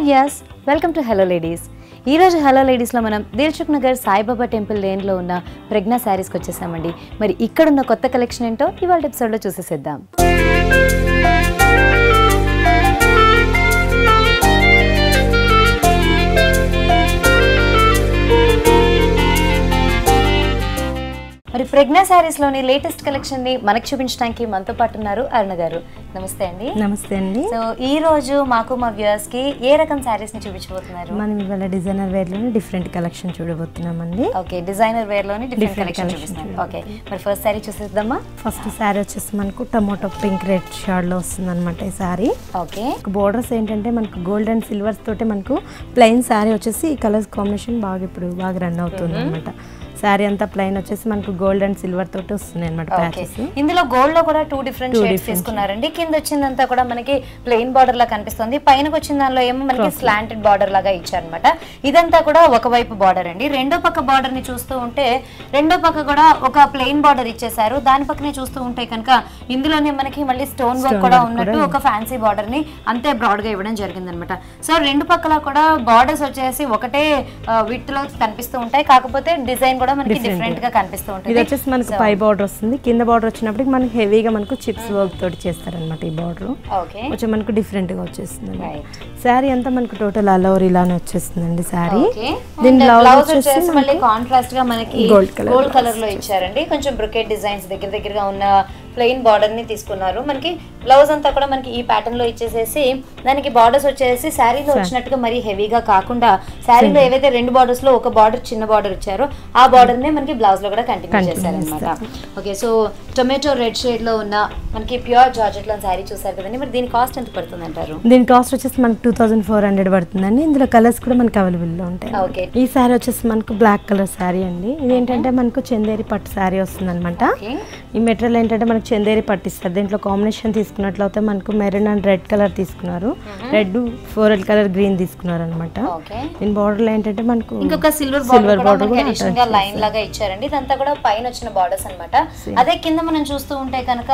Viewers, welcome to hello ladies. ఈరోజు hello లేడీస్లో మనం దిల్సుఖ్ నగర్ సాయిబాబా టెంపుల్ లేన్లో ఉన్న ప్రెగ్నా శారీస్కి వచ్చేసామండి. మరి ఇక్కడున్న కొత్త కలెక్షన్ ఏంటో ఇవాళ ఎపిసోడ్లో చూసేసేద్దాం. మరి ప్రెగ్నా శారీస్లోని లేటెస్ట్ కలెక్షన్ని మనకు చూపించడానికి మనతో పాటు ఉన్నారు అరుణ గారు. నమస్తే అండి. నమస్తే అండి. సో ఈ రోజు మాకు మా వ్యూయర్స్కి ఏ రకం శారీస్ని చూపించబోతున్నారు? మనం ఇవాళ డిజైనర్ వేర్లోనే డిఫరెంట్ కలెక్షన్ చూడబోతున్నామండి. ఓకే, డిజైనర్ వేర్లోని డిఫరెంట్ కలెక్షన్ చూపిస్తున్నారు. ఓకే, మరి ఫస్ట్ శారీ చూసేద్దామా? ఫస్ట్ శారీ వచ్చేసి మనకు టమోటో పింక్ రెడ్ షాడ్లో వస్తుంది అనమాట ఈ శారీ. ఓకే, బోర్డర్స్ ఏంటంటే మనకు గోల్డ్ అండ్ సిల్వర్స్ తోటి మనకు ప్లెయిన్ శారీ వచ్చేసి ఈ కలర్స్ కాంబినేషన్ బాగా రన్ అవుతుంది అనమాట. శారీ అంతా ప్లెయిన్ వచ్చేసి మనకు గోల్డ్ అండ్ సిల్వర్ తోటి వస్తుంది అనమాట ప్యాచెస్. ఇందులో గోల్డ్ లో కూడా టూ డిఫరెంట్ షేడ్స్ తీసుకున్నారండి. కింద వచ్చిందంతా కూడా మనకి ప్లెయిన్ బార్డర్ లా కనిపిస్తుంది, పైనకి వచ్చిన దానిలో ఏమో మనకి స్లాంటెడ్ బార్డర్ లాగా ఇచ్చారనమాట. ఇదంతా కూడా ఒకవైపు బార్డర్ అండి. రెండో పక్క బార్డర్ ని చూస్తూ ఉంటే రెండో పక్క కూడా ఒక ప్లెయిన్ బార్డర్ ఇచ్చేసారు. దాని పక్కనే చూస్తూ ఉంటే కనుక ఇందులోనే మనకి మళ్ళీ స్టోన్ వర్క్ కూడా ఉన్నట్టు ఒక ఫ్యాన్సీ బార్డర్ ని అంతే బ్రాడ్ గా ఇవ్వడం జరిగింది అనమాట. సో రెండు పక్కల కూడా బార్డర్స్ వచ్చేసి ఒకటే విత్ లో కనిపిస్తూ ఉంటాయి, కాకపోతే డిజైన్ మనకి డిఫరెంట్ గా కనిపిస్తూ ఉంటుంది. ఇది వచ్చేసి మనకు పై బార్డర్ వస్తుంది, కింద బార్డర్ వచ్చినప్పటికి మనకి హెవీగా మనకు చిప్స్ వర్క్ తోటి చేస్తారనమాట. ఈ బార్డర్ కొంచెం మనకు డిఫరెంట్ గా వచ్చేస్తుంది. శారీ అంతా మనకు టోటల్ ఆల్ ఓవర్ ఇలానే వచ్చేస్తుందండి శారీ. దీని బ్లౌజ్ వచ్చేసి మళ్ళీ కాంట్రాస్ట్ గా మనకి గోల్డ్ కలర్ లో ఇచ్చారండి. కొంచెం బ్రొకెట్ డిజైన్స్ దగ్గరగా ఉన్న ప్లెయిన్ బార్డర్ ని తీసుకున్నారు. మనకి బ్లౌజ్ అంతా కూడా మనకి ఈ ప్యాటర్న్ లో ఇచ్చేసేసి దానికి బార్డర్స్ వచ్చేసి శారీలో వచ్చినట్టుగా మరీ హెవీగా కాకుండా శారీలో ఏవైతే రెండు బార్డర్స్ లో ఒక బార్డర్ చిన్న బార్డర్ ఇచ్చారో ఆ బార్డర్ నే మనకి బ్లౌజ్ లో కూడా కంటిన్యూ చేశారనమాట. Okay, so tomato red shade లో ఉన్న మనకి ప్యూర్ జార్జెట్ లో శారీ చూసారు కదండి. మరి దీని కాస్ట్ ఎంత పడుతుంది అంటారు? దీని కాస్ట్ వచ్చేసి మనకి 2400 పడుతుందండి. ఇందులో కలర్స్ కూడా మనకి అవైలబుల్ లో ఉంటాయి. ఓకే, ఈ శారీ వచ్చేసి మనకు బ్లాక్ కలర్ శారీ అండి. ఇదేంటంటే మనకు చందేరి పట్టు శారీ వస్తుంది అనమాట. ఈ మెటీరియల్ ఏంటంటే మనకు చందేరి పట్టిస్తారు. దీంట్లో కాంబినేషన్ తీసుకున్నట్లయితే మనకు మెరూన్ అండ్ రెడ్ కలర్ తీసుకున్నారు, రెడ్ ఫోరల్ కలర్ గ్రీన్ తీసుకున్నారు అనమాట. దీని బార్డర్ ఏంటంటే మనకు ఇంకొక సిల్వర్ బార్డర్ లైన్ లాగా ఇచ్చారండి. ఇదంతా కూడా పైన వచ్చిన బార్డర్స్ అనమాట. అదే కింద మనం చూస్తూ ఉంటే కనుక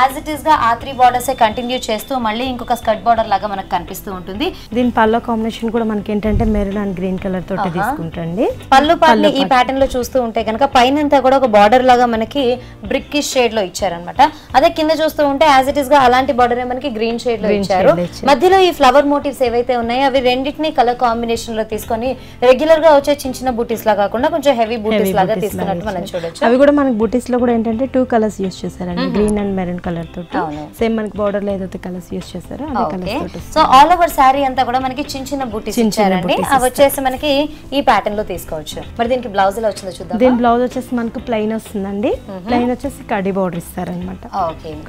యాజ్ ఇట్ ఈస్ గా ఆ త్రీ బార్డర్స్ కంటిన్యూ చేస్తూ మళ్ళీ ఇంకొక స్కర్ట్ బార్డర్ లాగా మనకు కనిపిస్తూ ఉంటుంది. దీని పల్లో కాంబినేషన్ కూడా మనకి ఏంటంటే మెరూన్ అండ్ గ్రీన్ కలర్ తోటి తీసుకుంటండి. పళ్ళు ఈ ప్యాటర్న్ లో చూస్తూ ఉంటే కనుక పైన అంతా కూడా ఒక బార్డర్ లాగా మనకి బ్రిక్కిష్ షేడ్ లో ఇచ్చారనమాట. అదే కింద చూస్తూ ఉంటే యాజ్ ఇట్ ఈస్ గా అలాంటి బార్డర్ మనకి గ్రీన్ షేడ్ లో ఇచ్చారు. మధ్యలో ఈ ఫ్లవర్ మోటివ్స్ ఏవైతే ఉన్నాయో అవి రెండింటిని కలర్ కాంబినేషన్ లో తీసుకొని రెగ్యులర్ గా వచ్చే చిన్న చిన్న బూటీస్ లా కాకుండా కొంచెం హెవీ బూటీస్ లాగా తీసుకున్నట్టు మనం చూడొచ్చు. అవి కూడా మనకి బూటీస్ లో కూడా ఏంటంటే 2 కలర్స్ యూస్ చేశారండి, గ్రీన్ అండ్ మెరూన్ కలర్ తోటి. సేమ్ మనకి బార్డర్ లో ఏదైతే కలర్స్ యూస్ చేశారో అదే కలర్స్ తోటి. సో ఆల్ ఓవర్ సారీ అంతా కూడా మనకి చిన్న చిన్న బూటీస్ ఇచ్చారండి. అవి వచ్చేసి మనకి ఈ ప్యాటర్న్ లో తీసుకోవచ్చు. మరి దీనికి బ్లౌజ్ ఎలా వచ్చిందో చూద్దాం. దీని బ్లౌజ్ వచ్చేసి మనకు ప్లెయిన్ వస్తుందండి. ప్లెయిన్ వచ్చేసి కడ్డీ బార్డర్ ఇస్తారనమాట.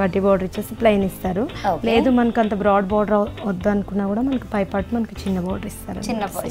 కడ్డీ బార్డర్ ఇచ్చేసి ప్లెయిన్ ఇస్తారు. లేదు మనకు అంత బ్రాడ్ బార్డర్ వద్దు అనుకున్నా కూడా మనకి పై పార్ట్ మనకి చిన్న బార్డర్ ఇస్తారు.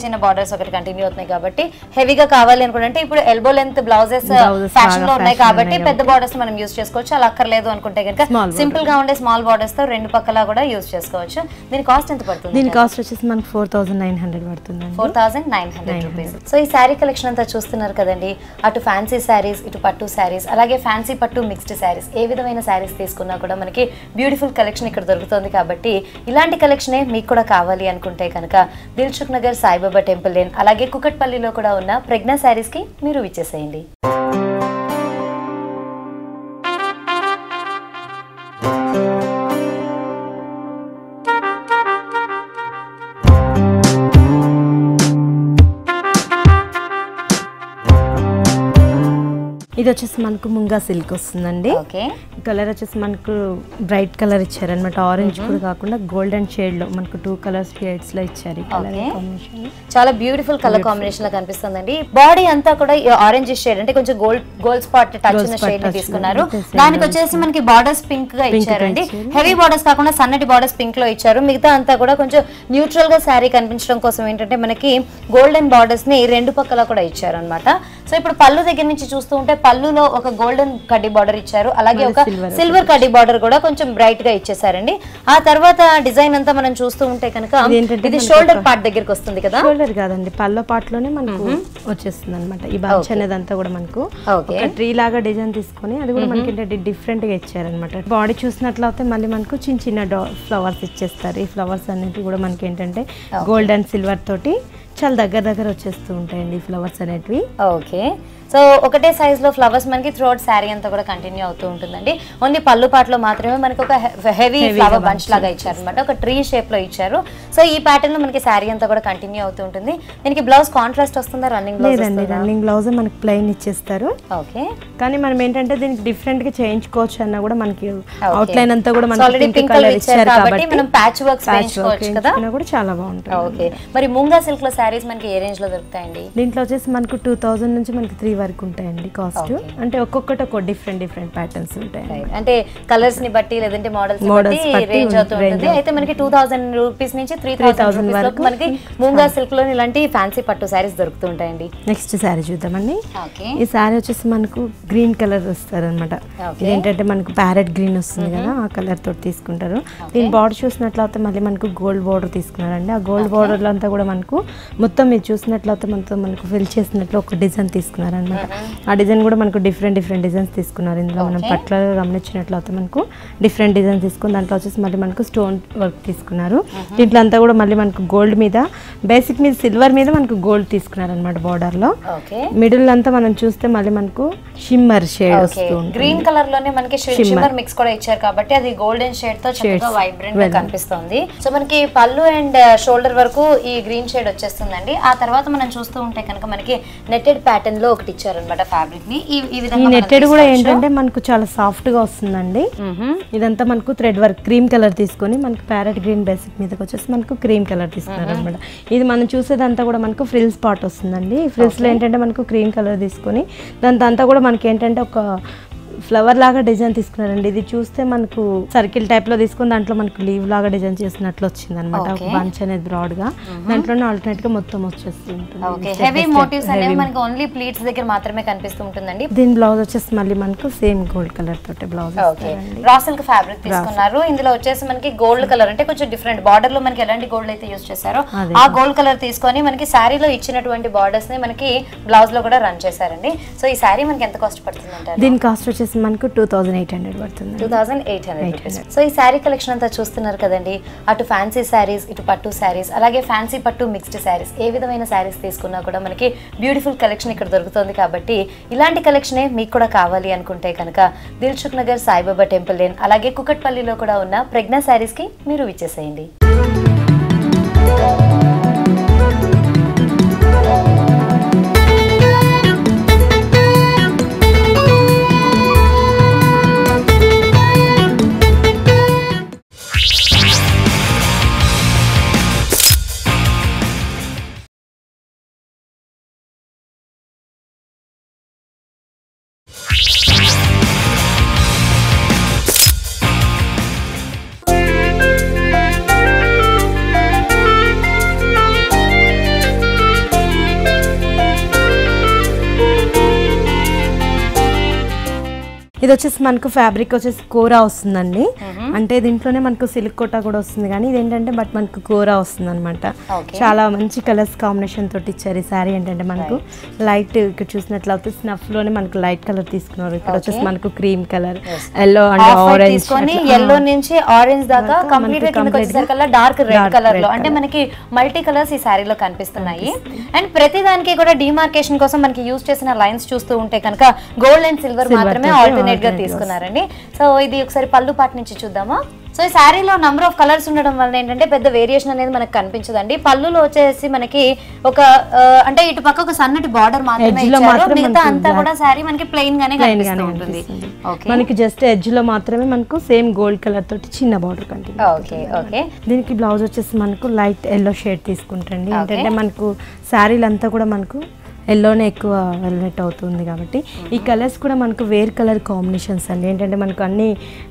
చిన్న బార్డర్స్ ఒకటి కంటిన్యూ అవుతున్నాయి కాబట్టి హెవీగా కావాలి అనుకుంటే ఇప్పుడు ఎల్బో లెంత్ బ్లౌజెస్ ఫ్యాషన్ లో ఉన్నాయి కాబట్టి పెద్ద బార్డర్స్ మనం యూస్ చేసుకోవచ్చు. అలా అక్కర్లేదు అనుకుంటే కనుక సింపుల్ గా ఉండే స్మాల్ బార్డర్స్ తో రెండు పక్కల కూడా యూస్ చేసుకోవచ్చు. దీని కాస్ట్ ఎంత పడుతుంది? దీని కాస్ట్ వచ్చేసి మనకి 4900 పడుతుంది. 4900 రూపీస్. సో ఈ శారీ కలెక్షన్ అంతా చూస్తున్నారు కదండి. అటు ఫ్యాన్సీ శారీస్, ఇటు పట్టు శారీస్, అలాగే ఫ్యాన్సీ పట్టు మిక్స్డ్ శారీస్, ఏ విధమైన శారీస్ తీసుకున్నా కూడా మనకి బ్యూటిఫుల్ కలెక్షన్ ఇక్కడ దొరుకుతుంది. కాబట్టి ఇలాంటి కలెక్షనే మీకు కూడా కావాలి అనుకుంటే కనుక దిల్సుఖ్ నగర్ సాయిబాబా టెంపుల్ లేన్ అలాగే కుకట్పల్లిలో కూడా ఉన్న ప్రెగ్నా శారీస్ కి మీరు విచ్చేసేయండి. ఇది వచ్చేసి మనకు ముంగా సిల్క్ వస్తుందండి. కలర్ వచ్చేసి మనకు బ్రైట్ కలర్ ఇచ్చారనమాట. ఆరెంజ్ కూడా కాకుండా గోల్డెన్ షేడ్ లో మనకు 2 కలర్ షేడ్స్ లో ఇచ్చారు. చాలా బ్యూటిఫుల్ కలర్ కాంబినేషన్ లా కనిపిస్తుందండి. బాడీ అంతా కూడా ఆరెంజ్ షేడ్ అంటే కొంచెం గోల్డ్ స్పాట్ టచ్ ఉన్న షేడ్ ని తీసుకున్నారు. దానికి వచ్చేసి మనకి బార్డర్స్ పింక్ గా ఇచ్చారండి. హెవీ బార్డర్స్ కాకుండా సన్నటి బార్డర్స్ పింక్ లో ఇచ్చారు. మిగతా అంతా కూడా కొంచెం న్యూట్రల్ గా శారీ కనిపించడం కోసం ఏంటంటే మనకి గోల్డెన్ బార్డర్స్ ని రెండు పక్కల కూడా ఇచ్చారు అనమాట. సో ఇప్పుడు పళ్ళు దగ్గర నుంచి చూస్తూ ఉంటే పళ్ళులో ఒక గోల్డెన్ కడ్డీ బార్డర్ ఇచ్చారు, అలాగే ఒక సిల్వర్ కడ్డీ బార్డర్ కూడా కొంచెం బ్రైట్ గా ఇచ్చేసారండి. ఆ తర్వాత డిజైన్ అంతా మనం చూస్తూ ఉంటే కనుక ఇది షోల్డర్ పార్ట్ దగ్గరికి వస్తుంది కదా. షోల్డర్ కాదండి, పళ్ళ పార్ట్ లోనే మనకు వచ్చేస్తుంది అనమాట. ఈ బంచ్ అనేది అంతా కూడా మనకు ఒక ట్రీ లాగా డిజైన్ తీసుకొని అది కూడా మనకి ఏంటంటే డిఫరెంట్ గా ఇచ్చారనమాట. బాడీ చూసినట్లయితే మళ్ళీ మనకు చిన్న చిన్న ఫ్లవర్స్ ఇచ్చేస్తారు. ఈ ఫ్లవర్స్ అనేవి కూడా మనకి ఏంటంటే గోల్డ్ అండ్ సిల్వర్ తోటి చాలా దగ్గర వచ్చేస్తూ ఉంటాయండి ఈ ఫ్లవర్స్ అనేటివి. ఓకే, సో ఒకటే సైజ్ లో ఫ్లవర్స్ మనకి త్రూఅవుట్ శారీ అంతా కూడా కంటిన్యూ అవుతూ ఉంటుందండి. ఓన్లీ పళ్ళు పాటలో మాత్రమే మనకి ఒక హెవీ ఫ్లవర్ బంచ్ లాగా ఇచ్చారు అనమాట, ఒక ట్రీ షేప్ లో ఇచ్చారు. సో ఈ ప్యాటర్న్ లో మనకి శారీ అంతా కూడా కంటిన్యూ అవుతూ ఉంటుంది. దీనికి బ్లౌజ్ కాంట్రాస్ట్ వస్తుందా, రన్నింగ్ బ్లౌజ్? లేదండి, రన్నింగ్ బ్లౌజ్ మనకి ప్లెయిన్ ఇచ్చేస్తారు. ఓకే, కానీ మనం ఏంటంటే దీనికి డిఫరెంట్ గా చేయించుకోవచ్చు అన్న కూడా మనకి అవుట్ లైన్ అంతా కూడా మనకి ఆల్రెడీ పింక్ కలర్ ఇచ్చారు కాబట్టి మనం ప్యాచ్ వర్క్ చేయించుకోవచ్చు కదా. కూడా చాలా బాగుంటుంది. ఓకే, మరి ముంగా సిల్క్ లో శారీస్ మనకి ఏ రేంజ్ లో దొరుకుతాయండి? దీంట్లో వచ్చేసి మనకు 2000 నుంచి మనకి 3 వరకు ఉంటాయండి కాస్ట్. అంటే ఒక్కొక్కటి ఒక డిఫరెంట్ ప్యాటర్న్స్ ఉంటాయి, అంటే కలర్స్ ని బట్టి లేదంటే మోడల్స్ బట్టి రేంజ్ అవుతూ ఉంటుంది. అయితే మనకి 2000 రూపీస్ నుంచి 3000 వరకు మనకి ముంగా సిల్క్ లో ఇలాంటి ఫ్యాన్సీ పట్టు శారీస్ దొరుకుతూ ఉంటాయండి. నెక్స్ట్ శారీ చూద్దామండి. ఈ శారీ వచ్చేసి మనకు గ్రీన్ కలర్ వస్తారు అనమాట. ఇదేంటంటే మనకు ప్యారెట్ గ్రీన్ వస్తుంది కదా, ఆ కలర్ తోటి తీసుకుంటారు. దీని బార్డర్ చూసినట్లయితే మళ్ళీ మనకు గోల్డ్ బార్డర్ తీసుకున్నారండి. ఆ గోల్డ్ బార్డర్ అంతా కూడా మనకు మొత్తం మీరు చూసినట్లయితే మనకు ఫిల్ చేసినట్లు ఒక డిజైన్ తీసుకున్నారు అనమాట. ఆ డిజైన్ కూడా మనకు డిఫరెంట్ డిజైన్స్ తీసుకున్నారు. ఇందులో మనం పట్ల గమనించినట్లయితే మనకు డిఫరెంట్ డిజైన్ తీసుకుని దాంట్లో వచ్చేసి మళ్ళీ మనకు స్టోన్ వర్క్ తీసుకున్నారు. దీంట్లో అంతా కూడా మళ్ళీ మనకు గోల్డ్ మీద బేసిక్ మీద సిల్వర్ మీద మనకు గోల్డ్ తీసుకున్నారు అనమాట బార్డర్ లో. మిడిల్ అంతా మనం చూస్తే మళ్ళీ మనకు షిమ్మర్ షేడ్ వస్తుంది. గ్రీన్ కలర్ లోనే మనకి షిమ్మర్ మిక్స్ కూడా ఇచ్చారు కాబట్టి అది గోల్డెన్ షేడ్ తో చక్కగా వైబ్రెంట్ గా కనిపిస్తుంది. సో మనకి పళ్ళు అండ్ షోల్డర్ వరకు ఈ గ్రీన్ షేడ్ వచ్చేస్తుందండి. ఆ తర్వాత మనం చూస్తూ ఉంటే కనుక మనకి నెట్టెడ్ ప్యాటర్న్ లో ఒకటి ఇచ్చారు అనమాట ఫ్యాబ్రిక్ ని. ఈ విధంగా నెట్టెడ్ కూడా ఏంటంటే మనకు చాలా సాఫ్ట్ గా వస్తుందండి. ఇదంతా మనకు థ్రెడ్ వర్క్ క్రీమ్ కలర్ తీసుకొని మనకు ప్యారెట్ గ్రీన్ బేసిక్ మీదకి వచ్చేసి మనకు క్రీమ్ కలర్ తీసుకున్నారు అనమాట. ఇది మనం చూసేదంతా కూడా మనకు ఫ్రిల్స్ పార్ట్ వస్తుందండి. ఈ ఫ్రిల్స్ లో ఏంటంటే మనకు క్రీమ్ కలర్ తీసుకొని దాంతో అంతా కూడా మనకి ఏంటంటే ఒక ఫ్లవర్ లాగా డిజైన్ తీసుకున్నారండి. ఇది చూస్తే మనకు సర్కిల్ టైప్ లో తీసుకుని దాంట్లో మనకు లీవ్ లాగా డిజైన్ చేసినట్లు వచ్చింది అనమాట. ఒక బంచ్ అనేది బ్రాడ్ గా దాంట్లోనే ఆల్టర్నేట్ గా మొత్తం వచ్చేస్తుంది. హెవీ మోటివ్స్ అనేవి మనకి ఓన్లీ ప్లీట్స్ దగ్గర మాత్రమే కనిపిస్తూ ఉంటుందండి. దీని బ్లౌజ్ వచ్చేసి మళ్ళీ మనకు సేమ్ గోల్డ్ కలర్ తోటి బ్లౌజ్. రా సిల్క్ ఫ్యాబ్రిక్ తీసుకున్నారు. ఇందులో వచ్చేసి మనకి గోల్డ్ కలర్ అంటే కొంచెం డిఫరెంట్ బార్డర్ లో మనకి ఎలాంటి గోల్డ్ అయితే యూస్ చేశారో ఆ గోల్డ్ కలర్ తీసుకొని మనకి శారీలో ఇచ్చినటువంటి బార్డర్స్ ని మనకి బ్లౌజ్ లో కూడా రన్ చేశారండి. సో ఈ శారీ మనకి ఎంత కాస్ట్ పడుతుంది అంటారు? దీని కాస్ట్ వచ్చేసి మనకు 2800 పడుతుంది. 2800. సో ఈ శారీ కలెక్షన్ అంతా చూస్తున్నారు కదండి. అటు ఫ్యాన్సీ శారీస్, ఇటు పట్టు శారీస్, అలాగే ఫ్యాన్సీ పట్టు మిక్స్డ్ శారీస్, ఏ విధమైన శారీస్ తీసుకున్నా కూడా మనకి బ్యూటిఫుల్ కలెక్షన్ ఇక్కడ దొరుకుతుంది. కాబట్టి ఇలాంటి కలెక్షనే మీకు కూడా కావాలి అనుకుంటే కనుక దిల్సుఖ్ నగర్ సాయిబాబా టెంపుల్ లేన్ అలాగే కుకట్పల్లిలో కూడా ఉన్న ప్రజ్ఞా శారీస్ కి మీరు విచ్చేసేయండి. ఇది వచ్చేసి మనకు ఫ్యాబ్రిక్ వచ్చేసి కోరా వస్తుందండి. అంటే దీంట్లోనే మనకు సిల్క్ కోటా కూడా వస్తుంది, కానీ ఇది ఏంటంటే బట్ మనకు కోరా వస్తుంది అనమాట. చాలా మంచి కలర్స్ కాంబినేషన్ తోటి ఇచ్చారు. ఈ శారీ ఏంటంటే మనకు లైట్ ఇక్కడ చూసినట్లయితే స్నఫ్ లోనే మనకు లైట్ కలర్ తీసుకున్నారు. ఇక్కడ వచ్చేసి మనకు cream colour, yellow and orange, yellow నుంచి ఆరెంజ్ దాకా కంప్లీట్ గా డార్క్ రెడ్ కలర్ లో అంటే మనకి మల్టీ కలర్స్ ఈ శారీలో కనిపిస్తున్నాయి. అండ్ ప్రతి దానికి కూడా డిమార్కేషన్ కోసం మనకి యూజ్ చేసిన లైన్స్ చూస్తూ ఉంటే కనుక గోల్డ్ అండ్ సిల్వర్ మాత్రమే ఆల్టర్నేట్ గా తీసుకున్నారండి. సో ఇది ఒకసారి పళ్ళు పాటు నుంచి చూద్దామా. సో ఈ శారీలో నంబర్ ఆఫ్ కలర్స్ ఉండడం వల్ల ఏంటంటే పెద్ద వేరియేషన్ అనేది మనకు కనిపించదండి. పళ్ళులో వచ్చేసి మనకి ఒక అంటే ఇటు పక్క ఒక సన్నటి బార్డర్ మాత్రమే ఇచ్చారు, మిగతా అంతా కూడా శారీ మనకి ప్లెయిన్ గానే కనిపిస్తూ ఉంటుంది. మనకి జస్ట్ ఎడ్జ్ లో మాత్రమే మనకు సేమ్ గోల్డ్ కలర్ తోటి చిన్న బార్డర్ కంటిన్యూ. ఓకే, దీనికి బ్లౌజ్ వచ్చేసి మనకు లైట్ ఎల్లో షేడ్ తీసుకుంటండి. ఏంటంటే మనకు శారీలు అంతా కూడా మనకు ఎల్లోనే ఎక్కువ వెల్వెట్ అవుతుంది కాబట్టి ఈ కలర్స్ కూడా మనకు వేర్ కలర్ కాంబినేషన్స్ అండి. ఏంటంటే మనకు అన్ని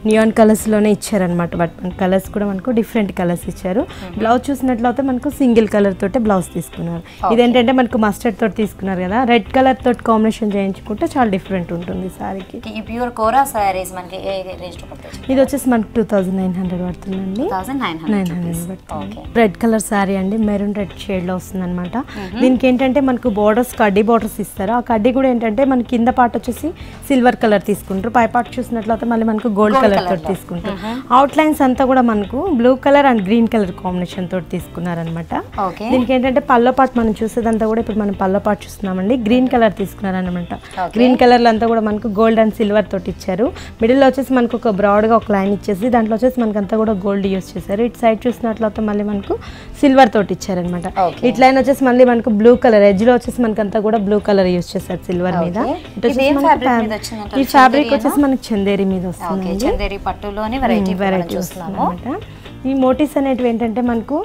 నియాన్ కలర్స్లోనే ఇచ్చారనమాట. బట్ కలర్స్ కూడా మనకు డిఫరెంట్ కలర్స్ ఇచ్చారు. బ్లౌజ్ చూసినట్లయితే మనకు సింగిల్ కలర్ తోటే బ్లౌజ్ తీసుకున్నారు. ఇదేంటంటే మనకు మస్టర్డ్ తోటి తీసుకున్నారు కదా, రెడ్ కలర్ తోటి కాంబినేషన్ చేయించుకుంటే చాలా డిఫరెంట్ ఉంటుంది సారీకి. ఈ ప్యూర్ కోరా సారీస్ మనకి ఏ రేంజ్ లో పడుతుంది? ఇది వచ్చేసి మనకు 2900 పడుతుందండి. 900 పడుతుంది. రెడ్ కలర్ సారీ అండి, మెరూన్ రెడ్ షేడ్ లో వస్తుంది అనమాట. దీనికి ఏంటంటే మనకు బోర్డర్స్ కడ్డీ బోర్డర్స్ ఇస్తారు. ఆ కడ్డీ కూడా ఏంటంటే మనకి కింద పార్ట్ వచ్చేసి సిల్వర్ కలర్ తీసుకుంటారు, పై పార్ట్ చూసినట్లయితే మళ్ళీ మనకు గోల్డ్ కలర్ తోటి తీసుకుంటారు. అవుట్ లైన్స్ అంతా కూడా మనకు blue colour and green colour combination తోటి తీసుకున్నారనమాట. దీనికి ఏంటంటే పల్లో పార్ట్ మనం చూసేదంతా కూడా ఇప్పుడు మనం పల్లో పార్ట్ చూస్తున్నామండి, గ్రీన్ కలర్ తీసుకున్నారనమాట. గ్రీన్ కలర్ అంతా కూడా మనకు గోల్డ్ అండ్ సిల్వర్ తోటి ఇచ్చారు. మిడిల్ లో వచ్చేసి మనకు ఒక బ్రాడ్ గా ఒక లైన్ ఇచ్చేసి దాంట్లో వచ్చేసి మనకు అంతా కూడా గోల్డ్ యూస్ చేశారు. ఇటు సైడ్ చూసినట్లయితే మళ్ళీ మనకు సిల్వర్ తోటి ఇచ్చారనమాట. ఇట్ లైన్ వచ్చేసి మళ్ళీ మనకు బ్లూ కలర్ ఎడ్జ్ లో వచ్చేసి మనకు అంతా కూడా బ్లూ కలర్ యూస్ చేశారు సిల్వర్ మీద. ఈ ఫ్యాబ్రిక్ వచ్చేసి మనకి చందేరి మీద వస్తుంది. చందేరి పట్టులోనే వెరైటీ వస్తుంది. ఈ మోటివ్స్ అనేటివి ఏంటంటే మనకు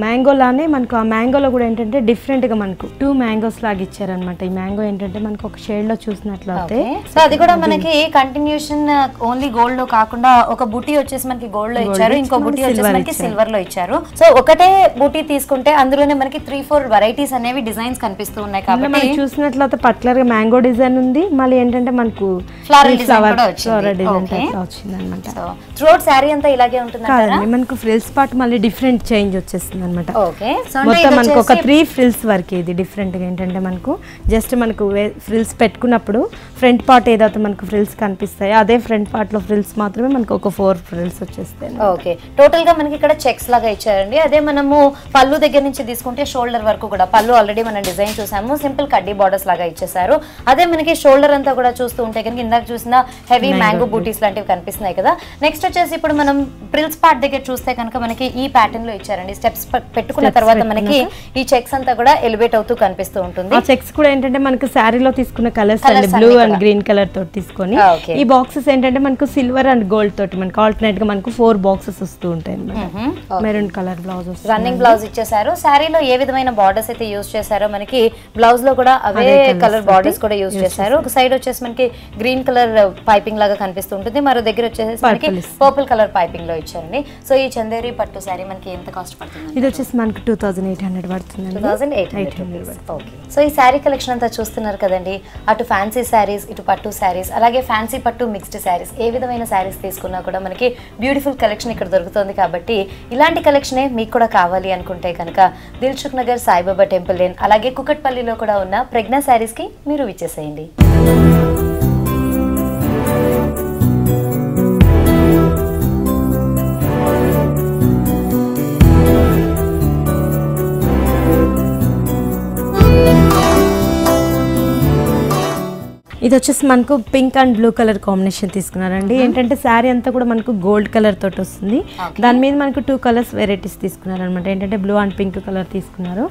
మ్యాంగోలానే మనకు ఆ మ్యాంగోలో కూడా ఏంటంటే డిఫరెంట్గా మనకు 2 మ్యాంగోస్ లాగా ఇచ్చారనమాట. ఈ మ్యాంగో ఏంటంటే మనకు ఒక షేడ్లో చూసినట్లయితే సో అది కూడా మనకి కంటిన్యూషన్ ఓన్లీ గోల్డ్ లో కాకుండా ఒక బుటీ వచ్చేసి మనకి గోల్డ్ లో ఇచ్చారు, ఇంకో బుటీ వచ్చేసి మనకి సిల్వర్ లో ఇచ్చారు. సో ఒకటే బుటీ తీసుకుంటే అందులోనే మనకి 3-4 వెరైటీస్ అనేవి డిజైన్స్ కనిపిస్తూ ఉన్నాయి. కాబట్టి మనం చూసినట్లయితే పర్టికులర్ గా మ్యాంగో డిజైన్ ఉంది, మళ్ళీ ఏంటంటే మనకు ఫ్లవర్ డిజైన్ వచ్చింది అనమాట. సో త్రూఅవుట్ శారీ అంతా ఇలాగే ఉంటుంది. మనకు ఫ్రిల్స్ పార్ట్ మళ్ళీ డిఫరెంట్ చేంజ్ వచ్చేస్తుంది అనమాట. ఓకే, మొత్తం మనకు ఒక 3 ఫ్రిల్స్ వరకు ఇది డిఫరెంట్ గా ఏంటంటే మనకు జస్ట్ మనకు ఫ్రిల్స్ పెట్టుకున్నప్పుడు ఫ్రంట్ పార్ట్ ఏదైతే మనకు ఫ్రిల్స్ కనిపిస్తాయో అదే ఫ్రంట్ పార్ట్ లో ఫ్రిల్స్ మాత్రమే మనకు ఒక 4 ఫ్రిల్స్ వచ్చేస్తాయి. ఓకే, టోటల్ గా మనకి ఇక్కడ చెక్స్ లాగా ఇచ్చారండి. అదే మనము పళ్ళు దగ్గర నుంచి తీసుకుంటే షోల్డర్ వరకు కూడా పళ్ళు ఆల్రెడీ మనం డిజైన్ చూసాము, సింపుల్ కడ్డీ బార్డర్స్ లాగా ఇచ్చేసారు. అదే మనకి షోల్డర్ అంతా కూడా చూస్తూ ఉంటే కనుక ఇందాక చూసిన హెవీ మ్యాంగో బూటీస్ లాంటివి కనిపిస్తున్నాయి కదా. నెక్స్ట్ వచ్చేసి ఇప్పుడు మనం ప్రిల్స్ పార్ట్ దగ్గర చూస్తే కనుక మనకి ఈ ప్యాటర్న్ లో ఇచ్చారండి. స్టెప్స్ పెట్టుకున్న తర్వాత మనకి ఈ చెక్స్ అంతా కూడా ఎలివేట్ అవుతూ కనిపిస్తూ ఉంటుంది. ఆ చెక్స్ కూడా ఏంటంటే మనకు శారీలో తీసుకున్న కలర్స్ అండి, బ్లూ అండ్ గ్రీన్ కలర్ తోటి తీసుకొని ఈ బాక్సెస్ ఏంటంటే మనకు సిల్వర్ అండ్ గోల్డ్ తోటి మనకు ఆల్టర్నేట్ గా మనకు 4 బాక్సెస్ వస్తూ ఉంటాయి. Maroon colour blouse running blouse ఇచ్చేసారు. శారీలో ఏ విధమైన బార్డర్స్ అయితే యూజ్ చేశారో మనకి బ్లౌజ్ లో కూడా అవే కలర్ బార్డర్స్ కూడా యూజ్ చేశారు. ఒక సైడ్ వచ్చేసి మనకి గ్రీన్ కలర్ పైపింగ్ లాగా కనిపిస్తూ ఉంటుంది, మరో దగ్గర వచ్చేసి మనకి పర్పుల్ కలర్ పైపింగ్ లో ఇచ్చారండి. సో ఈ చందేరి పట్టు శారీ మనకి ఎంత కాస్ట్ పడుతుంది? ఇది వచ్చేసి మనకు 2800 పడుతుంది. 2800. ఓకే, సో ఈ శారీ కలెక్షన్ అంతా చూస్తున్నారు కదండి. అటు ఫ్యాన్సీ శారీస్, ఇటు పట్టు శారీస్, అలాగే ఫ్యాన్సీ పట్టు మిక్స్డ్ శారీస్, ఏ విధమైన శారీస్ తీసుకున్నా కూడా మనకి బ్యూటిఫుల్ కలెక్షన్ ఇక్కడ దొరుకుతుంది. కాబట్టి ఇలాంటి కలెక్షనే మీకు కూడా కావాలి అనుకుంటే కనుక దిల్సుఖ్ నగర్ సాయిబాబా టెంపుల్ లేన్ అలాగే కుకట్పల్లిలో కూడా ఉన్న ప్రజ్ఞా శారీస్ కి మీరు విచ్చేసేయండి. ఇది వచ్చేసి మనకు pink and blue colour combination తీసుకున్నారండి. ఏంటంటే శారీ అంతా కూడా మనకు గోల్డ్ కలర్ తోటి వస్తుంది, దాని మీద మనకు 2 కలర్స్ వెరైటీస్ తీసుకున్నారు అనమాట. ఏంటంటే బ్లూ అండ్ పింక్ కలర్ తీసుకున్నారు.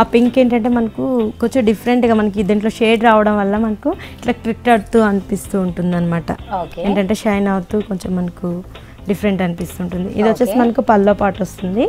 ఆ పింక్ ఏంటంటే మనకు కొంచెం డిఫరెంట్ గా మనకి దీంట్లో షేడ్ రావడం వల్ల మనకు ఇట్లా క్లిక్ అవుతూ అనిపిస్తూ ఉంటుంది అనమాట. ఏంటంటే షైన్ అవుతూ కొంచెం మనకు డిఫరెంట్ అనిపిస్తుంటుంది. ఇది వచ్చేసి మనకు పల్లో పాట్ వస్తుంది.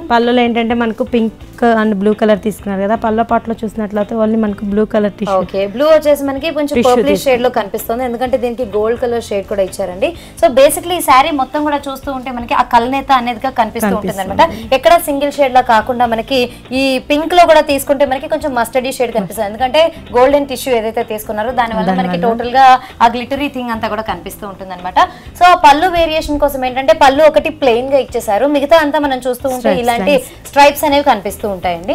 పల్లోలో ఏంటంటే మనకు పింక్ అండ్ బ్లూ కలర్ తీసుకున్నారు కదా, పల్లో పాట్ లో చూసినట్లయితే ఓన్లీ మనకు blue colour tissue. Okay, blue వచ్చేసి మనకి కొంచెం పర్పుల్ షేడ్ లో కనిపిస్తుంది, ఎందుకంటే దీనికి గోల్డ్ కలర్ షేడ్ కూడా ఇచ్చారండి. సో బేసిక్లీ ఈ శారీ మొత్తం కూడా చూస్తూ ఉంటే మనకి ఆ కల్నేత అనేదిగా కనిపిస్తూ ఉంటుంది అనమాట. ఎక్కడ సింగిల్ షేడ్ లా కాకుండా మనకి ఈ పింక్ లో కూడా తీసుకుంటే మనకి కొంచెం మస్టర్డీ షేడ్ కనిపిస్తుంది, ఎందుకంటే గోల్డెన్ టిష్యూ ఏదైతే తీసుకున్నారో దాని వల్ల మనకి టోటల్ గా ఆ గ్లిటరీ థింగ్ అంతా కూడా కనిపిస్తూ ఉంటుంది అనమాట. సో ఆ పళ్ళు వేరియేషన్ కోసం ఏంటంటే పళ్ళు ఒకటి ప్లెయిన్ గా ఇచ్చేసారు, మిగతా అంతా మనం చూస్తూ ఉంటే ఇలాంటి స్ట్రైప్స్ అనేవి కనిపిస్తూ ఉంటాయండి.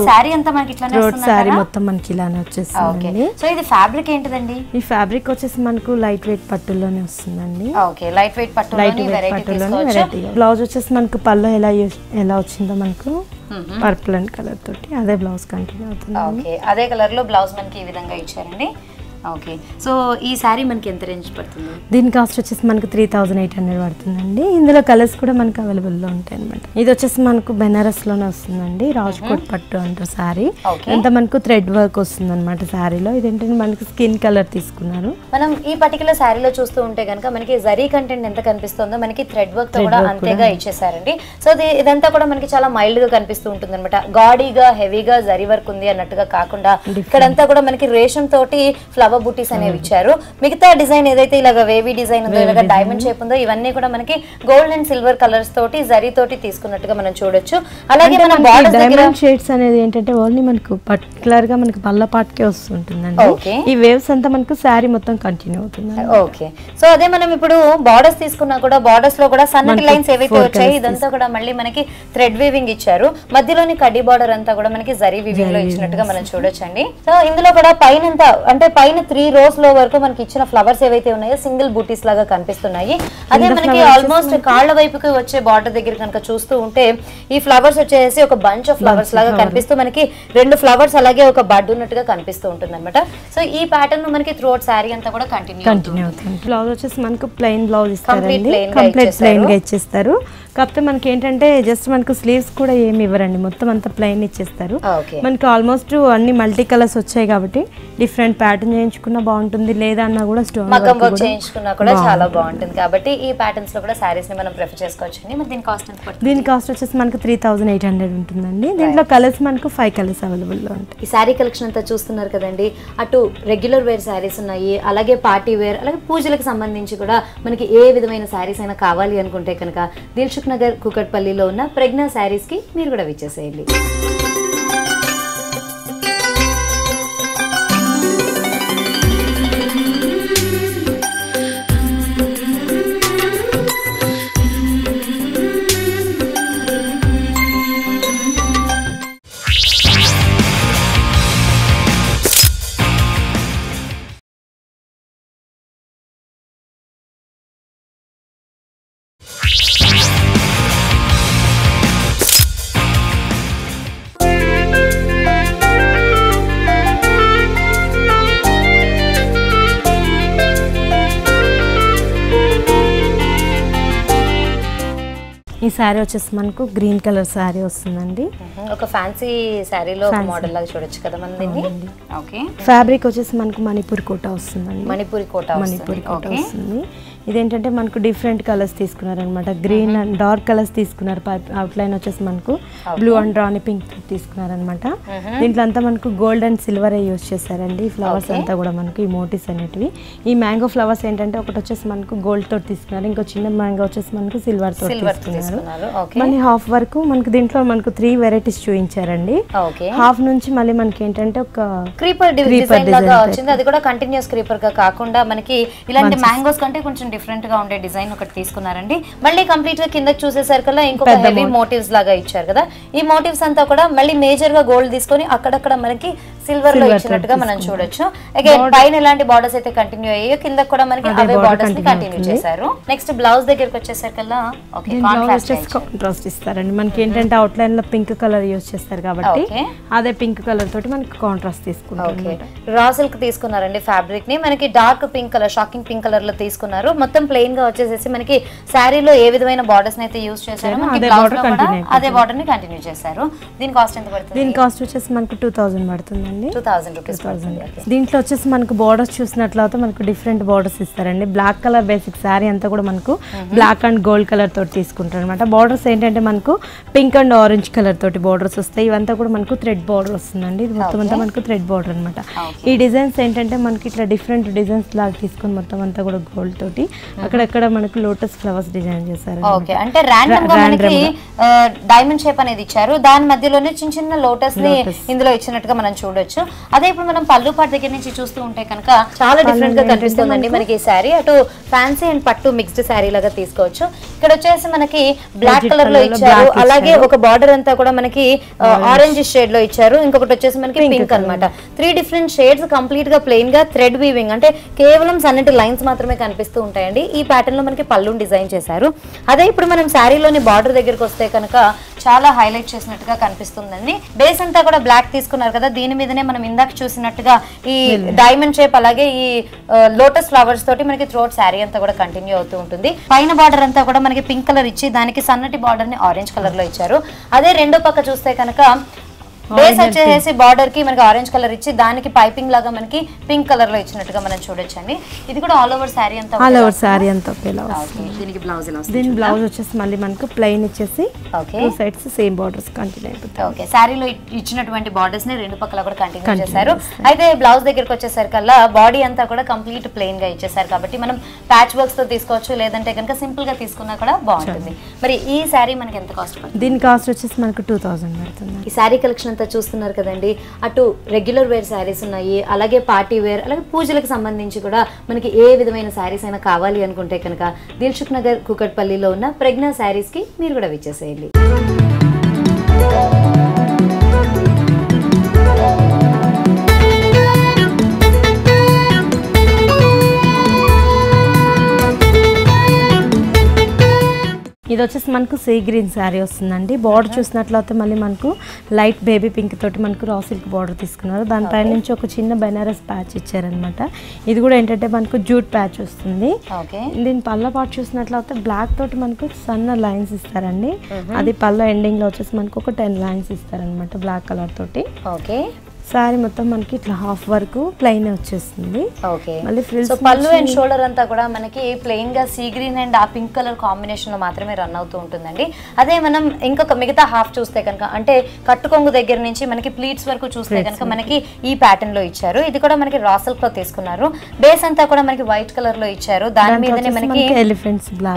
శారీ అంతా మనకి ఇట్లానే వస్తుంది, శారీ మొత్తం మనకి ఇలానే వచ్చేస్తుంది. సో ఇది ఫ్యాబ్రిక్ ఏంటిదండి? ఈ ఫ్యాబ్రిక్ వచ్చేసి మనకు లైట్ వెయిట్ పట్టులోనే వస్తుందండి. ఓకే, లైట్ వెయిట్ పట్టులోనే వెరైటీ. బ్లౌజ్ వచ్చేసి మనకు పళ్ళు ఎలా వచ్చిందో మనకు పర్పుల్ అండ్ కలర్ తోటి అదే బ్లౌజ్ కంటిన్యూ అవుతుంది. ఓకే, అదే కలర్ లో బ్లౌజ్ మనకి ఈ విధంగా ఇచ్చారండి. ఓకే, సో ఈ శారీ మనకి ఎంత రేంజ్ పడుతుంది? దీని కాస్ట్ వచ్చేసి మనకు 3800 పడుతుందండి. ఇందులో కలర్స్ కూడా మనకు అవైలబుల్లో ఉంటాయి అనమాట. ఇది వచ్చేసి మనకు బెనారస్లోనే వస్తుందండి, రాజ్కోట్ పట్టు అంటారు శారీ. అంతా మనకు థ్రెడ్ వర్క్ వస్తుంది అనమాట శారీలో. ఇదేంటంటే మనకి స్కిన్ కలర్ తీసుకున్నారు. మనం ఈ పర్టికులర్ శారీలో చూస్తూ ఉంటే కనుక మనకి జరీ కంటెంట్ ఎంత కనిపిస్తుందో మనకి థ్రెడ్ వర్క్ తో కూడా అంతేగా ఇచ్చేసారండి. సో ఇదంతా కూడా మనకి చాలా మైల్డ్ గా కనిపిస్తూ ఉంటుంది అనమాట. గాడీగా హెవీగా జరీ వర్క్ ఉంది అన్నట్టుగా కాకుండా ఇక్కడంతా కూడా మనకి రేషం తోటి ఫ్లవర్ బూటీస్ అనేవి ఇచ్చారు. మిగతా డిజైన్ ఏదైతే ఇలాగ వేవీ డిజైన్ ఉందో, ఇలాగ డైమండ్ షేప్ ఉందో, ఇవన్నీ కూడా మనకి గోల్డ్ అండ్ సిల్వర్ కలర్స్ తోటి జరీ తోటి తీసుకున్నట్టుగా మనం చూడొచ్చు. అలాగే మన బార్డర్స్ దగ్గర షేడ్స్ అనేది ఏంటంటే ఓన్లీ మనకు పర్టికులర్ గా మనకి పళ్ళ పాటుకే వస్తుంటుందండి. ఈ వేవ్స్ అంతా మనకు శారీ మొత్తం కంటిన్యూ అవుతుంది. ఓకే, సో అదే మనం ఇప్పుడు బార్డర్స్ తీసుకున్నా కూడా బార్డర్స్ లో కూడా సన్నటి లైన్స్ ఏవైతే వచ్చాయి ఇదంతా కూడా మళ్ళీ మనకి థ్రెడ్ వీవింగ్ ఇచ్చారు. మధ్యలోని కడ్డీ బార్డర్ అంతా కూడా మనకి జరీ వీవింగ్ లో ఇచ్చినట్టుగా మనం చూడొచ్చండి. సో ఇందులో కూడా పైన అంటే పైన 3 rows లో వరకు మనకి ఇచ్చిన ఫ్లవర్స్ ఏవైతే ఉన్నాయో సింగిల్ బూటీస్ లాగా కనిపిస్తున్నాయి. అదే మనకి ఆల్మోస్ట్ కాళ్ళ వైపుకి వచ్చే బార్డర్ దగ్గర కనుక చూస్తూ ఉంటే ఈ ఫ్లవర్స్ వచ్చేసి ఒక బంచ్ ఆఫ్ ఫ్లవర్స్ లాగా కనిపిస్తూ మనకి 2 ఫ్లవర్స్ అలాగే ఒక బడ్ ఉన్నట్టుగా కనిపిస్తూ ఉంటుంది అనమాట. సో ఈ ప్యాటర్న్ మనకి త్రూఅవుట్ శారీ అంతా కూడా కంటిన్యూ అవుతుంది. బ్లౌజ్ వచ్చేసి మనకు ప్లెయిన్ బ్లౌజ్ ఇస్తారండి, కంప్లీట్ ప్లెయిన్ గా ఇచ్చేస్తారు. కాకపోతే మనకి ఏంటంటే జస్ట్ మనకు స్లీవ్స్ కూడా ఏమి ఇవ్వరండి, మొత్తం అంతా ప్లెయిన్ ఇచ్చేస్తారు. మనకి ఆల్మోస్ట్ అన్ని మల్టీ కలర్స్ వచ్చాయి కాబట్టి డిఫరెంట్ ప్యాటర్న్ చేయించుకున్నా బాగుంటుంది, లేదా అన్నా కూడా స్టోన్ వర్క్ చేయించుకున్నా కూడా చాలా బాగుంటుంది. కాబట్టి ఈ ప్యాటర్న్స్ లో కూడా సారీస్ ని మనం ప్రిఫర్ చేసుకోవచ్చు. మరి దీని కాస్ట్ ఎంత పడుతుంది? దీని కాస్ట్ వచ్చేసి మనకు 3800 ఉంటుందండి. దీంట్లో కలర్స్ మనకు 5 కలర్స్ అవైలబుల్ లో ఉంటాయి. ఈ శారీ కలెక్షన్ అంతా చూస్తున్నారు కదండి. అటు రెగ్యులర్ వేర్ శారీస్ ఉన్నాయి, అలాగే పార్టీ వేర్, అలాగే పూజలకు సంబంధించి కూడా మనకి ఏ విధమైన శారీస్ అయినా కావాలి అనుకుంటే కనుక దిల్సుఖ్ నగర్ కుకట్పల్లిలో ఉన్న ప్రజ్ఞా శారీస్ కి మీరు కూడా విచ్చేసేయండి. ఈ శారీ వచ్చేసి మనకు గ్రీన్ కలర్ శారీ వస్తుందండి. ఒక ఫ్యాన్సీ శారీలో ఒక మోడల్ లాగా చూడొచ్చు కదా మనం దీన్ని. ఓకే, ఫ్యాబ్రిక్ వచ్చేసి మనకు మణిపూర్ కోటా వస్తుందండి. మణిపూర్ కోటా వస్తుంది. ఇదేంటంటే మనకు డిఫరెంట్ కలర్స్ తీసుకున్నారనమాట. గ్రీన్ అండ్ డార్క్ కలర్స్ తీసుకున్నారు. అవుట్లైన్ వచ్చేసి మనకు బ్లూ అండ్ రాణి పింక్ తీసుకున్నారనమాట. దీంట్లో అంతా మనకు గోల్డ్ అండ్ సిల్వర్ యూజ్ చేశారండి. ఫ్లవర్స్ అంతా కూడా మనకు ఈ మోటివ్స్ అనేటివి. ఈ మ్యాంగో ఫ్లవర్స్ ఏంటంటే ఒకటి వచ్చేసి మనకు గోల్డ్ తోటి తీసుకున్నారు, ఇంకో చిన్న మ్యాంగో వచ్చేసి మనకు సిల్వర్ తోటి తీసుకున్నారు. మళ్ళీ హాఫ్ వరకు మనకు దీంట్లో మనకు 3 వెరైటీస్ చూపించారండి. హాఫ్ నుంచి మళ్ళీ మనకి ఏంటంటే ఒక క్రీపర్ డిజైన్ లాగా వచ్చింది. అది కూడా కంటిన్యూస్ క్రీపర్ గా కాకుండా మనకి ఇలాంటి మ్యాంగోస్ కంటే కొంచెం డిఫరెంట్ గా ఉండే డిజైన్ ఒకటి తీసుకున్నారండి. మళ్ళీ కంప్లీట్ గా కిందకి చూసేసరికల్లా ఇంకొక హెవీ మోటివ్స్ లాగా ఇచ్చారు కదా. ఈ మోటివ్స్ అంతా కూడా మళ్ళీ మేజర్ గా గోల్డ్ తీసుకొని అక్కడక్కడ మనకి సిల్వర్ లో ఇచ్చినట్టుగా మనం చూడొచ్చు. అగైన్ పైన ఎలాంటి బార్డర్స్ అయితే కంటిన్యూ అయ్యాయో కింద కూడా మనకి అవే బార్డర్స్ ని కంటిన్యూ చేశారు. నెక్స్ట్ బ్లౌజ్ దగ్గరికి వచ్చేసరికల్లా కాంట్రాస్ట్ ఇస్తారండి. మనకి ఏంటంటే అవుట్ లైన్ లో పింక్ కలర్ యూజ్ చేస్తారు కాబట్టి అదే పింక్ కలర్ తోటి మనకి కాంట్రాస్ట్ తీసుకుంటారు. రా సిల్క్ తీసుకున్నారండి ఫ్యాబ్రిక్ ని. మనకి dark pink colour, shocking pink colour లో తీసుకున్నారు. మొత్తం ప్లెయిన్ గా వచ్చేసేసి మనకి శారీలో ఏ విధమైన బార్డర్స్ అయితే యూజ్ చేశారో అదే బార్డర్ ని కంటిన్యూ చేశారు. దీని కాస్ట్ ఎంత పడుతుంది? దీని కాస్ట్ వచ్చేసి మనకు 2000 పడుతుందండి. 2000 రూపీస్ పడుతుంది. దీంట్లో వచ్చేసి మనకు బార్డర్స్ చూసినట్లయితే మనకు డిఫరెంట్ బార్డర్స్ ఇస్తారండి. బ్లాక్ కలర్ బేసిక్ శారీ అంతా కూడా మనకు బ్లాక్ అండ్ గోల్డ్ కలర్ తోటి తీసుకుంటారు అనమాట. బార్డర్స్ ఏంటంటే మనకు పింక్ అండ్ ఆరెంజ్ కలర్ తోటి బార్డర్స్ వస్తాయి. ఇవంతా కూడా మనకు థ్రెడ్ బార్డర్ వస్తుందండి. ఇది మొత్తం అంతా మనకు థ్రెడ్ బార్డర్ అనమాట. ఈ డిజైన్స్ ఏంటంటే మనకి ఇట్లా డిఫరెంట్ డిజైన్స్ లాగా తీసుకుని మొత్తం అంతా కూడా గోల్డ్ తోటి అక్కడక్కడ మనకు లోటస్ ఫ్లవర్స్ డిజైన్ చేశారు. ఓకే, అంటే రాండమ్ గా మనకి డైమండ్ షేప్ అనేది ఇచ్చారు. దాని మధ్యలోనే చిన్న చిన్న లోటస్ ని ఇందులో ఇచ్చినట్టుగా మనం చూడొచ్చు. అదే ఇప్పుడు మనం పళ్ళు పాటు దగ్గర నుంచి చూస్తూ ఉంటే కనుక చాలా డిఫరెంట్ గా కనిపిస్తుందండి మనకి ఈ శారీ. అటు ఫ్యాన్సీ అండ్ పట్టు మిక్స్డ్ శారీ లాగా తీసుకోవచ్చు. ఇక్కడ వచ్చేసి మనకి బ్లాక్ కలర్ లో ఇచ్చారు. అలాగే ఒక బార్డర్ అంతా కూడా మనకి ఆరెంజ్ షేడ్ లో ఇచ్చారు. ఇంకొకటి వచ్చేసి మనకి పింక్ అన్నమాట. 3 డిఫరెంట్ షేడ్స్ కంప్లీట్ గా ప్లెయిన్ గా థ్రెడ్ వీవింగ్, అంటే కేవలం సన్నటి లైన్స్ మాత్రమే కనిపిస్తూ ఉంటాయి ఉంటాయండి. ఈ ప్యాటర్న్ లో మనకి పళ్ళుని డిజైన్ చేశారు. అదే ఇప్పుడు మనం శారీలోని బార్డర్ దగ్గరికి వస్తే కనుక చాలా హైలైట్ చేసినట్టుగా కనిపిస్తుందండి. బేస్ అంతా కూడా బ్లాక్ తీసుకున్నారు కదా, దీని మీదనే మనం ఇందాక చూసినట్టుగా ఈ డైమండ్ షేప్ అలాగే ఈ లోటస్ ఫ్లవర్స్ తోటి మనకి త్రోట్ శారీ అంతా కూడా కంటిన్యూ అవుతూ ఉంటుంది. పైన బార్డర్ అంతా కూడా మనకి పింక్ కలర్ ఇచ్చి దానికి సన్నటి బార్డర్ ని ఆరెంజ్ కలర్ లో ఇచ్చారు. అదే రెండో పక్క చూస్తే కనుక బేస్ వచ్చేసి బార్డర్ కి మనకి ఆరెంజ్ కలర్ ఇచ్చి దానికి పైపింగ్ లాగా మనకి పింక్ కలర్ లో ఇచ్చినట్టుగా మనం చూడొచ్చండి. ఇది కూడా ఆల్ ఓవర్ శారీ అంతా దీనికి బ్లౌజ్ దీని బ్లౌజ్ వచ్చేసి మళ్ళీ మనకు ప్లెయిన్ ఇచ్చేసి two sides same borders continue అయిపోతాయి. ఓకే, శారీలో ఇచ్చినటువంటి బార్డర్స్ ని రెండు పక్కల కూడా కంటిన్యూ చేశారు. అయితే బ్లౌజ్ దగ్గరికి వచ్చేసరికల్లా బాడీ అంతా కూడా కంప్లీట్ ప్లెయిన్ గా ఇచ్చేసారు కాబట్టి మనం ప్యాచ్ వర్క్స్ తో తీసుకోవచ్చు, లేదంటే కనుక సింపుల్ గా తీసుకున్నా కూడా బాగుంటుంది. మరి ఈ శారీ మనకి ఎంత కాస్ట్ పడుతుంది? దీని కాస్ట్ వచ్చేసి మనకు 2000 పడుతుంది. ఈ శారీ కలెక్షన్ అంతా చూస్తున్నారు కదండి. అటు రెగ్యులర్ వేర్ శారీస్ ఉన్నాయి, అలాగే పార్టీ వేర్, అలాగే పూజలకు సంబంధించి కూడా మనకి ఏ విధమైన శారీస్ అయినా కావాలి అనుకుంటే కనుక దిల్సుఖ్ నగర్ కూకట్పల్లిలో ఉన్న ప్రజ్ఞా శారీస్ కి మీరు కూడా విచ్చేసేయండి. ఇది వచ్చేసి మనకు సీ గ్రీన్ శారీ వస్తుందండి. బార్డర్ చూసినట్లయితే మళ్ళీ మనకు లైట్ బేబీ పింక్ తోటి మనకు రా సిల్క్ బార్డర్ తీసుకున్నారు. దానిపైన నుంచి ఒక చిన్న బెనారస్ ప్యాచ్ ఇచ్చారనమాట. ఇది కూడా ఏంటంటే మనకు జూట్ ప్యాచ్ వస్తుంది. దీని పళ్ళ పాటు చూసినట్లయితే బ్లాక్ తోటి మనకు సన్న లైన్స్ ఇస్తారండి. అది పళ్ళ ఎండింగ్ లో వచ్చేసి మనకు ఒక 10 లైన్స్ ఇస్తారనమాట బ్లాక్ కలర్ తోటి. ఓకే, సారీ మొత్తం మనకి ఇట్లా హాఫ్ వరకు ప్లెయిన్ వచ్చేస్తుంది. ఓకే, సో పళ్ళు అండ్ షోల్డర్ అంతా కూడా మనకి ప్లెయిన్ గా సీ గ్రీన్ అండ్ ఆ పింక్ కలర్ కాంబినేషన్ లో మాత్రమే రన్ అవుతూ ఉంటుందండి. అదే మనం ఇంకొక మిగతా హాఫ్ చూస్తే కనుక అంటే కట్టుకొంగు దగ్గర నుంచి మనకి ప్లీట్స్ వరకు చూస్తే కనుక మనకి ఈ ప్యాటర్న్ లో ఇచ్చారు. ఇది కూడా మనకి రా సిల్క్ లో తీసుకున్నారు. బేస్ అంతా కూడా మనకి వైట్ కలర్ లో ఇచ్చారు. దాని మీదనే మనకి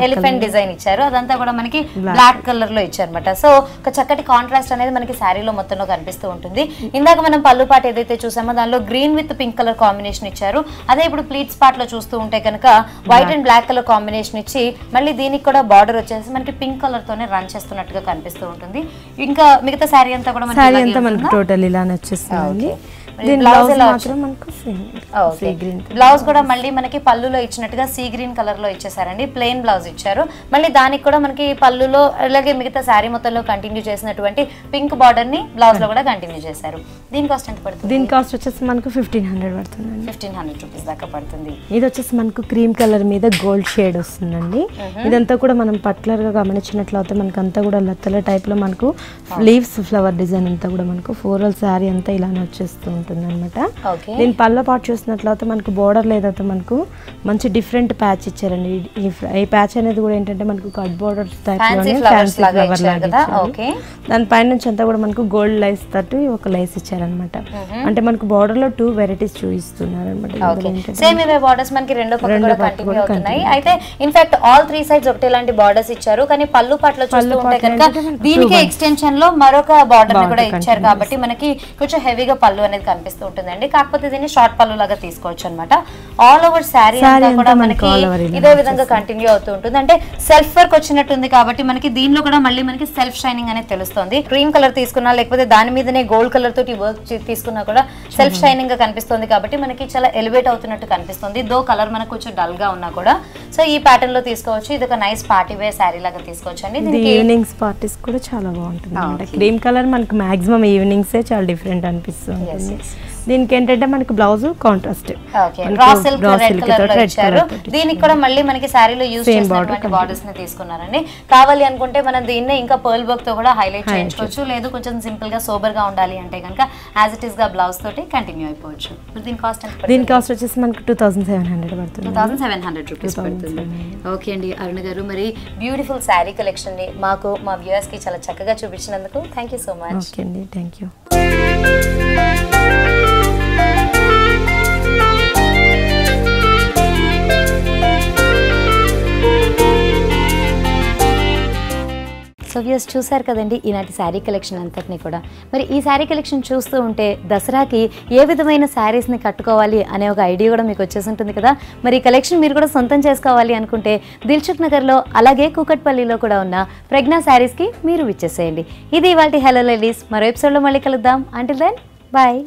ఎలిఫెంట్ డిజైన్ ఇచ్చారు. అదంతా కూడా మనకి బ్లాక్ కలర్ లో ఇచ్చారు అనమాట. సో ఒక చక్కటి కాంట్రాస్ట్ అనేది మనకి శారీలో మొత్తంలో కనిపిస్తూ ఉంటుంది. ఇందాక మనం పళ్ళు పార్ట్ ఏదైతే చూసామో దానిలో green with pink colour combination ఇచ్చారు. అదే ఇప్పుడు ప్లీట్స్ పార్ట్ లో చూస్తూ ఉంటే కనుక white and black colour combination ఇచ్చి మళ్ళీ దీనికి కూడా బార్డర్ వచ్చేసి మనకి పింక్ కలర్ తోనే రన్ చేస్తున్నట్టుగా కనిపిస్తూ ఉంటుంది. ఇంకా మిగతా శారీ అంతా కూడా మనకి టోటల్ ఇలానే వచ్చేస్తుంది. బ్లౌజ్ కూడా మళ్ళీ మనకి పళ్ళులో ఇచ్చినట్టుగా సీ గ్రీన్ కలర్ లో ఇచ్చేసారండి. ప్లెయిన్ బ్లౌజ్ ఇచ్చారు. మళ్ళీ దానికి కూడా మనకి పళ్ళులో అలాగే మిగతా శారీ మొత్తంలో కంటిన్యూ చేసినటువంటి పింక్ బార్డర్ ని బ్లౌజ్ లో కూడా కంటిన్యూ చేశారు. దీని కాస్ట్ ఎంత పడుతుంది? దీని కాస్ట్ వచ్చేసి మనకు 1500 పడుతుంది. 1500 రూపీస్ దాకా పడుతుంది. ఇది వచ్చేసి మనకు క్రీమ్ కలర్ మీద గోల్డ్ షేడ్ వస్తుందండి. ఇదంతా కూడా మనం పర్టికులర్ గా గమనించినట్లయితే మనకు అంతా కూడా లత్తల టైప్ లో మనకు లీవ్స్ ఫ్లవర్ డిజైన్ అంతా కూడా మనకు ఫ్లోరల్ శారీ అంతా ఇలానే వచ్చేస్తుంది అనమాట. దీని పళ్ళ పాటు చూసినట్లయితే మనకు బోర్డర్ లేదైతే మనకు మంచి డిఫరెంట్ ప్యాచ్ ఇచ్చారండి. ఈ ప్యాచ్ అనేది కూడా ఏంటంటే మనకు కట్ బోర్డర్ టైప్ లోనే ఫ్యాన్సీ ఫ్లవర్ లాగా. దాని పైన నుంచి అంతా కూడా మనకు గోల్డ్ లైస్ తట్టు ఒక లైస్ ఇచ్చారనమాట. అంటే మనకు బోర్డర్ లో 2 వెరైటీస్ చూపిస్తున్నారు అనమాట. సేమ్ ఇవే బోర్డర్స్ మనకి రెండో పక్క కూడా కంటిన్యూ అవుతున్నాయి. అయితే ఇన్ఫాక్ట్ ఆల్ 3 సైడ్స్ ఒకటేలాంటి బోర్డర్స్ ఇచ్చారు. కానీ పళ్ళు పాటలో చూస్తూ ఉంటే కనుక దీనికి ఎక్స్టెన్షన్ లో మరొక బార్డర్ ని కూడా ఇచ్చారు కాబట్టి మనకి కొంచెం హెవీగా పళ్ళు అనేది కనిపిస్తూ ఉంటుందండి. కాకపోతే దీన్ని షార్ట్ పళ్ళు లాగా తీసుకోవచ్చు అనమాట. ఆల్ ఓవర్ శారీ అంతా కూడా మనకి ఇదే విధంగా కంటిన్యూ అవుతూ ఉంటుంది. అంటే సెల్ఫ్ వర్క్ వచ్చినట్టుంది కాబట్టి మనకి దీనిలో కూడా మళ్ళీ మనకి సెల్ఫ్ షైనింగ్ అనేది తెలుస్తుంది. క్రీమ్ కలర్ తీసుకున్నా లేకపోతే దాని మీదనే గోల్డ్ కలర్ తోటి వర్క్ తీసుకున్నా కూడా సెల్ఫ్ షైనింగ్ గా కనిపిస్తుంది కాబట్టి మనకి చాలా ఎలివేట్ అవుతున్నట్టు కనిపిస్తుంది. దో కలర్ మనకు కొంచెం డల్ గా ఉన్నా కూడా సో ఈ ప్యాటర్న్ లో తీసుకోవచ్చు. ఇది ఒక నైస్ పార్టీ వేర్ శారీ లాగా తీసుకోవచ్చు అండి. దీనికి ఈవినింగ్స్ పార్టీస్ కూడా చాలా బాగుంటుంది. క్రీమ్ కలర్ మనకి మాక్సిమం ఈవినింగ్స్ చాలా డిఫరెంట్ అనిపిస్తుంది. దీనికి ఏంటంటే మనకి బ్లౌజ్ కాంట్రాస్ట్ దీనికి కూడా మళ్ళీ మనకి శారీలో యూజ్ చేసినటువంటి బార్డర్స్ ని తీసుకున్నారండి. కావాలి అనుకుంటే మనం దీన్ని ఇంకా పర్ల్ వర్క్ తో కూడా హైలైట్ చేయించుకోవచ్చు. లేదు కొంచెం సింపుల్ గా సోబర్ గా ఉండాలి అంటే కనుక యాజ్ ఇట్ ఈస్ గా బ్లౌజ్ తోటి కంటిన్యూ అయిపోవచ్చు. దీని కాస్ట్ ఎంత? దీని కాస్ట్ వచ్చేసి మనకి 2700 పడుతుంది. 2700 రూపీస్ పడుతుంది. ఓకే అండి అరుణ గారు, మరి బ్యూటిఫుల్ శారీ కలెక్షన్ ని మాకు మా వ్యూయర్స్ కి చాలా చక్కగా చూపించినందుకు thank you so much. Okay అండి, థ్యాంక్ యూ. సో వ్యూయర్స్ చూసారు కదండి ఈనాటి శారీ కలెక్షన్ అంతటిని కూడా. మరి ఈ శారీ కలెక్షన్ చూస్తూ ఉంటే దసరాకి ఏ విధమైన శారీస్ని కట్టుకోవాలి అనే ఒక ఐడియా కూడా మీకు వచ్చేసి ఉంటుంది కదా. మరి ఈ కలెక్షన్ మీరు కూడా సొంతం చేసుకోవాలి అనుకుంటే దిల్సుఖ్ నగర్లో అలాగే కూకట్పల్లిలో కూడా ఉన్న ప్రజ్ఞా శారీస్కి మీరు విచ్చేసేయండి. ఇది ఇవాల్టి హలో లేడీస్. మరో ఎపిసోడ్లో మళ్ళీ కలుద్దాం. Until then bye.